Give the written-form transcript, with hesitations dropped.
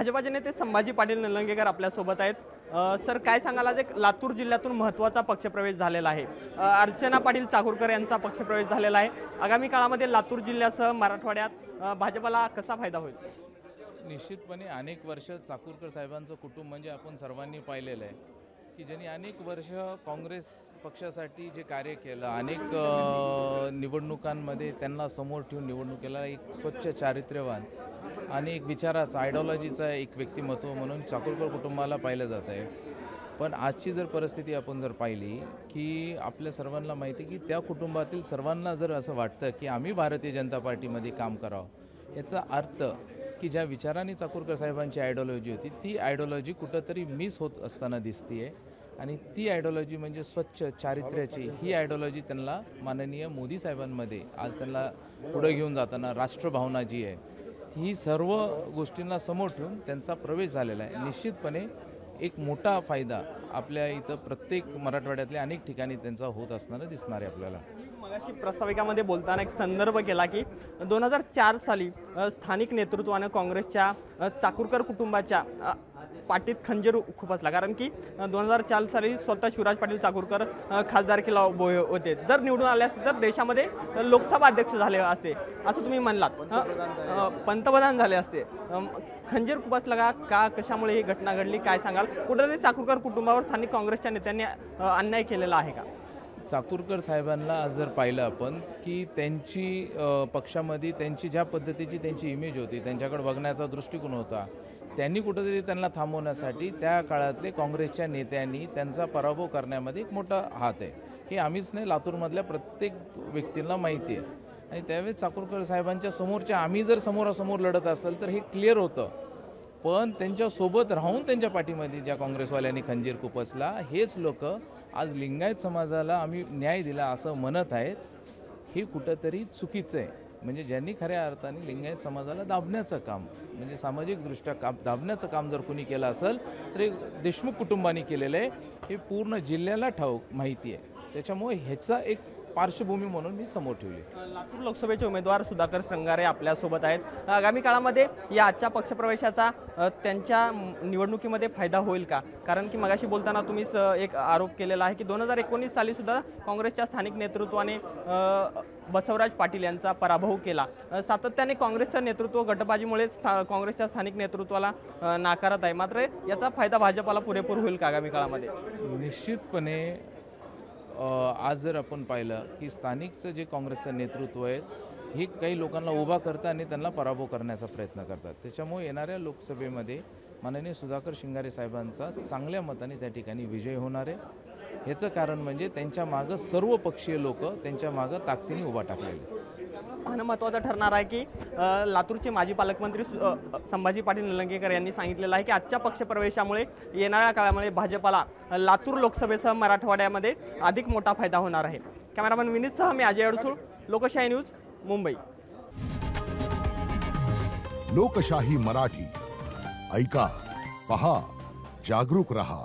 भाजपाचे नेते संभाजी पाटील निलंगेकर आपल्यासोबत आहेत। सर, काय सांगाल, आज एक लातूर जिल्ह्यातून महत्त्वाचा पक्षप्रवेश झालेला आहे। अर्चना पाटील चाकूरकर यांचा पक्षप्रवेश झालेला आहे। आगामी काळामध्ये लातूर जिल्ह्यासह मराठवाड्यात भाजपाला कसा फायदा होईल? निश्चितपणे अनेक वर्ष चाकूरकर साहेबांचं कुटुंब म्हणजे आपण सर्वांनी पाहिलेलं आहे की ज्यांनी अनेक वर्ष काँग्रेस पक्षासाठी जे कार्य केलं, अनेक निवडणुकांमध्ये त्यांना समोर ठेवून निवडणुकीला एक स्वच्छ चारित्र्यवान आणि एक विचाराचा आयडिओलॉजीचा एक व्यक्तिमत्व म्हणून चाकूरकर कुटुंबाला पाहिलं जात आहे। पण आजची जर परिस्थिती आपण जर पाहिली की आपल्या सर्वांना माहिती की त्या कुटुंबातील सर्वांना जर असं वाटतं की आम्ही भारतीय जनता पार्टीमध्ये काम करावं, याचा अर्थ की ज्या विचारांनी चाकूरकर साहेबांची आयडिओलॉजी होती ती आयडिओलॉजी कुठंतरी मिस होत असताना दिसते आहे। आणि ती आयडिओलॉजी म्हणजे स्वच्छ चारित्र्याची ही आयडिओलॉजी त्यांना माननीय मोदी साहेबांमध्ये आज त्यांना पुढे घेऊन जाताना राष्ट्रभावना जी आहे ही सर्व गोष्टींना समोर ठेवून त्यांचा प्रवेश झालेला आहे। निश्चितपणे एक मोठा फायदा आपल्या इथं प्रत्येक मराठवाड्यातल्या अनेक ठिकाणी त्यांचा होत असणारा दिसणार आहे आपल्याला। मगाशी प्रस्ताविकामध्ये बोलताना एक संदर्भ केला की 2004 साली स्थानिक नेतृत्वाने काँग्रेसच्या चाकूरकर कुटुंबाच्या पाठीत खंजीर खुपसला, कारण की 2004 साली स्वतः शिवराज पाटील चाकूरकर खासदारकीला उभे होते। जर निवडून आले असते तर देशामध्ये लोकसभा अध्यक्ष झाले असते असं तुम्ही म्हणलात, पंतप्रधान झाले असते। खंजीर खुपसला का, कशामुळे ही घटना घडली, काय सांगाल? कुठेतरी चाकूरकर कुटुंबावर स्थानिक काँग्रेसच्या नेत्यांनी अन्याय केलेला आहे का? चाकूरकर साहेबांना आज जर पाहिलं आपण की त्यांची पक्षामध्ये त्यांची ज्या पद्धतीची त्यांची इमेज होती, त्यांच्याकडे बघण्याचा दृष्टिकोन होता, त्यांनी कुठेतरी त्यांना थांबवण्यासाठी त्या काळातले काँग्रेसच्या नेत्यांनी त्यांचा पराभव करण्यामध्ये एक मोठा हात आहे। हे आम्हीच नाही, लातूरमधल्या प्रत्येक व्यक्तींना माहिती आहे। आणि त्यावेळेस चाकूरकर साहेबांच्या समोरच्या आम्ही जर समोरासमोर लढत असेल तर हे क्लिअर होतं, पण त्यांच्यासोबत राहून त्यांच्या पाठीमध्ये ज्या काँग्रेसवाल्यांनी खंजीर खुपसला हेच लोक आज लिंगायत समाजाला आम्ही न्याय दिला असं म्हणत आहेत। हे कुठंतरी चुकीचं आहे। म्हणजे ज्यांनी खऱ्या अर्थाने लिंगायत समाजाला दाबण्याचं काम, म्हणजे सामाजिकदृष्ट्या दाबण्याचं काम जर कोणी केलं असेल तर एक देशमुख कुटुंबाने केलेलं आहे। हे पूर्ण जिल्ह्याला ठाऊक माहिती आहे, त्याच्यामुळे ह्याचा एक पार्श्वभूमी म्हणून मी समोर ठेवली। लातूर लोकसभेचे उमेदवार सुधाकर श्रंगारे आपल्यासोबत आहेत। आगामी काळामध्ये या आजच्या पक्षप्रवेशाचा त्यांच्या निवडणुकीमध्ये फायदा होईल का? कारण की मगाशी बोलताना तुम्ही एक आरोप केलेला आहे की 2019 साली सुद्धा काँग्रेसच्या स्थानिक नेतृत्वाने बसवराज पाटील यांचा पराभव केला। सातत्याने काँग्रेसचं नेतृत्व गटबाजीमुळे काँग्रेसच्या स्थानिक नेतृत्वाला नाकारत आहे, मात्र याचा फायदा भाजपाला पुरेपूर होईल का आगामी काळामध्ये? निश्चितपणे आज जर आपण पाहिलं की स्थानिकचं जे काँग्रेसचं नेतृत्व आहे हे काही लोकांना उभा करतं आणि त्यांना पराभव करण्याचा प्रयत्न करतात। त्याच्यामुळे येणाऱ्या लोकसभेमध्ये माननीय सुधाकर श्रंगारे साहेबांचा चांगल्या मताने त्या ठिकाणी विजय होणार आहे। ह्याचं कारण म्हणजे त्यांच्या मागं सर्व पक्षीय लोक त्यांच्या मागं ताकदीने उभा टाकलेले पाहणं महत्त्वाचं ठरणार आहे की लातूरचे माजी पालकमंत्री संभाजी पाटील निलंगेकर यांनी सांगितलेलं आहे की आजच्या पक्षप्रवेशामुळे येणाऱ्या काळामध्ये भाजपाला लातूर लोकसभेसह मराठवाड्यामध्ये अधिक मोठा फायदा होणार आहे। कॅमेरामन विनीतसह मी अजय अडसूळ, लोकशाही न्यूज, मुंबई। लोकशाही मराठी ऐका, पहा, जागरूक रहा।